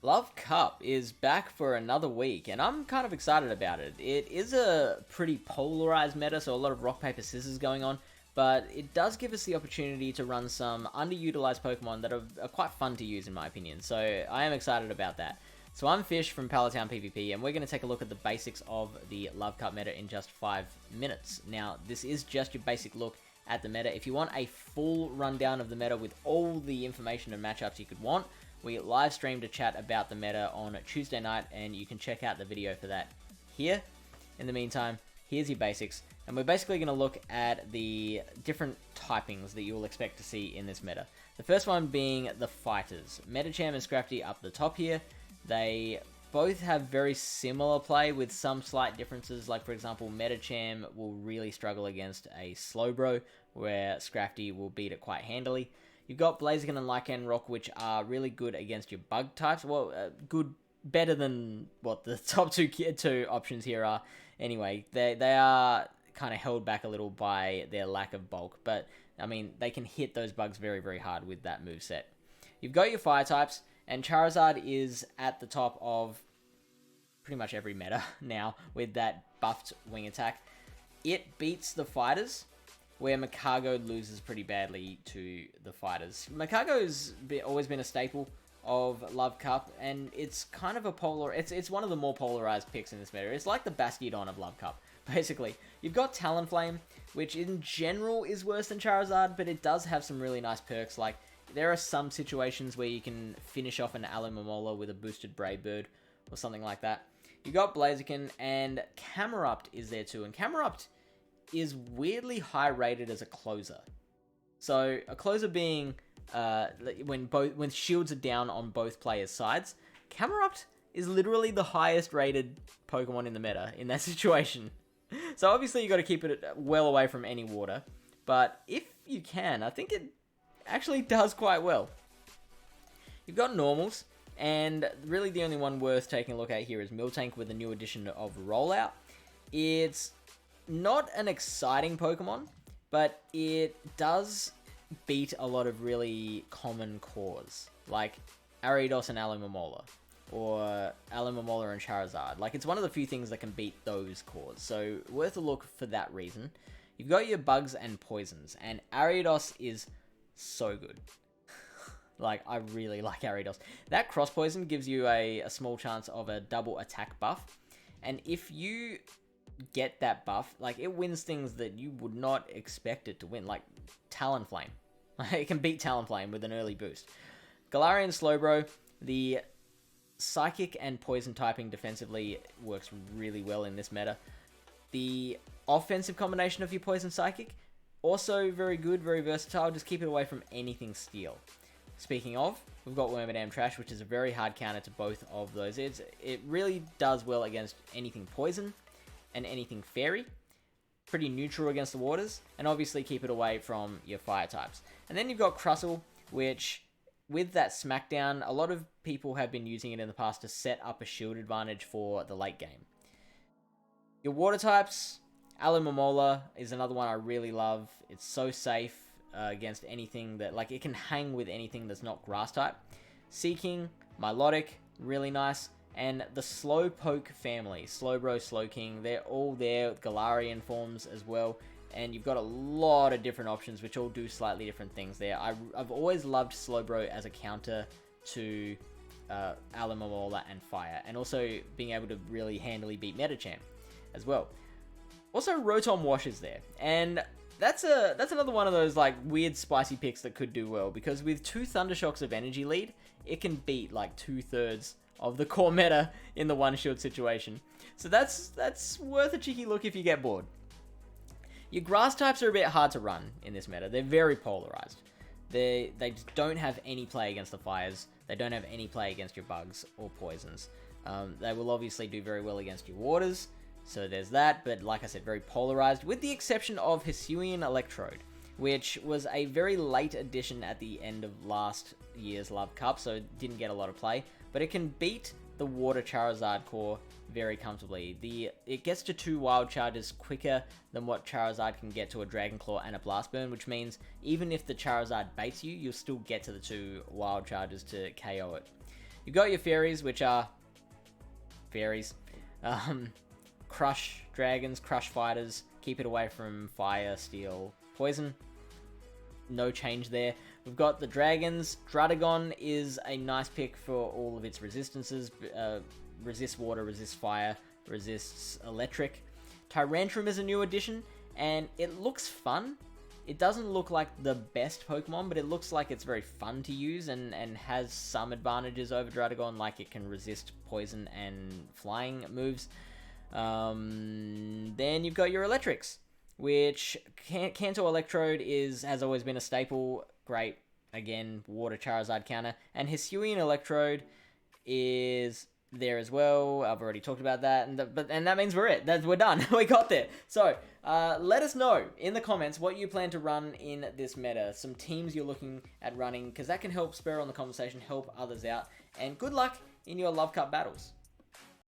Love Cup is back for another week, and I'm kind of excited about it. It is a pretty polarized meta, so a lot of rock, paper, scissors going on, but it does give us the opportunity to run some underutilized Pokemon that are quite fun to use, in my opinion, so I am excited about that. So I'm Fish from Palatown PvP, and we're going to take a look at the basics of the Love Cup meta in just 5 minutes. Now, this is just your basic look at the meta. If you want a full rundown of the meta with all the information and matchups you could want, we live streamed a chat about the meta on Tuesday night, and you can check out the video for that here. In the meantime, here's your basics, and we're basically going to look at the different typings that you'll expect to see in this meta. The first one being the fighters. Medicham and Scrafty up the top here. They both have very similar play with some slight differences, like for example, Medicham will really struggle against a Slowbro, where Scrafty will beat it quite handily. You've got Blaziken and Lycanroc, which are really good against your bug types. Well, better than what the top two options here are. Anyway, they are kind of held back a little by their lack of bulk, but I mean, they can hit those bugs very, very hard with that moveset. You've got your fire types, and Charizard is at the top of pretty much every meta now with that buffed wing attack. It beats the fighters, where Magcargo loses pretty badly to the fighters. Magcargo's always been a staple of Love Cup, and it's kind of a it's one of the more polarized picks in this meta. It's like the Bastiodon of Love Cup, basically. You've got Talonflame, which in general is worse than Charizard, but it does have some really nice perks, like there are some situations where you can finish off an Alomomola with a boosted Brave Bird or something like that. You got Blaziken, and Camerupt is there too, and Camerupt is weirdly high rated as a closer. So a closer being when shields are down on both players' sides. Camerupt is literally the highest rated Pokemon in the meta in that situation. So obviously you got to keep it well away from any water, but if you can, I think it actually does quite well. You've got normals, and really the only one worth taking a look at here is Miltank with the new addition of Rollout. It's not an exciting Pokemon, but it does beat a lot of really common cores, like Ariados and Alomomola, or Alomomola and Charizard. Like, it's one of the few things that can beat those cores, so worth a look for that reason. You've got your bugs and poisons, and Ariados is so good. Like, I really like Ariados. That cross poison gives you a small chance of a double attack buff, and if you get that buff, like, it wins things that you would not expect it to win, like Talonflame. It can beat Talonflame with an early boost. Galarian Slowbro, the psychic and poison typing defensively works really well in this meta. The offensive combination of your poison psychic, also very good, very versatile. Just keep it away from anything steel. Speaking of, we've got Wormadam Trash, which is a very hard counter to both of those. It really does well against anything poison and anything fairy. Pretty neutral against the waters, and obviously keep it away from your fire types. And then you've got Crustle, which with that Smackdown, a lot of people have been using it in the past to set up a shield advantage for the late game. Your water types, Alomomola is another one I really love. It's so safe against anything that, like, it can hang with anything that's not grass type. Seeking, Milotic, really nice. And the Slowpoke family, Slowbro, Slowking, they're all there with Galarian forms as well. And you've got a lot of different options which all do slightly different things there. I've always loved Slowbro as a counter to Alomomola and Fire. And also being able to really handily beat Medicham as well. Also, Rotom Wash is there. And that's another one of those like weird spicy picks that could do well. Because with 2 Thundershocks of energy lead, it can beat like 2/3 of the core meta in the one shield situation. So that's worth a cheeky look if you get bored. Your grass types are a bit hard to run in this meta. They're very polarized. They just don't have any play against the fires. They don't have any play against your bugs or poisons. They will obviously do very well against your waters, so there's that, but like I said, very polarized, with the exception of Hisuian Electrode, which was a very late addition at the end of last year's Love Cup, so it didn't get a lot of play, but it can beat the Water Charizard core very comfortably. It gets to 2 Wild Charges quicker than what Charizard can get to a Dragon Claw and a Blast Burn, which means even if the Charizard baits you, you'll still get to the 2 Wild Charges to KO it. You've got your fairies, which are fairies. Crush dragons, crush fighters, keep it away from fire, steel, poison. No change there. We've got the dragons. Druddigon is a nice pick for all of its resistances. Resists water, resists fire, resists electric. Tyrantrum is a new addition, and it looks fun. It doesn't look like the best Pokemon, but it looks like it's very fun to use and has some advantages over Druddigon, like it can resist poison and flying moves. Then you've got your electrics, which Kanto Electrode has always been a staple. Great, again, Water Charizard counter. And Hisuian Electrode is there as well. I've already talked about that, and that means we're done. We got there. So let us know in the comments what you plan to run in this meta, some teams you're looking at running, because that can help spur on the conversation, help others out, and good luck in your Love Cup battles.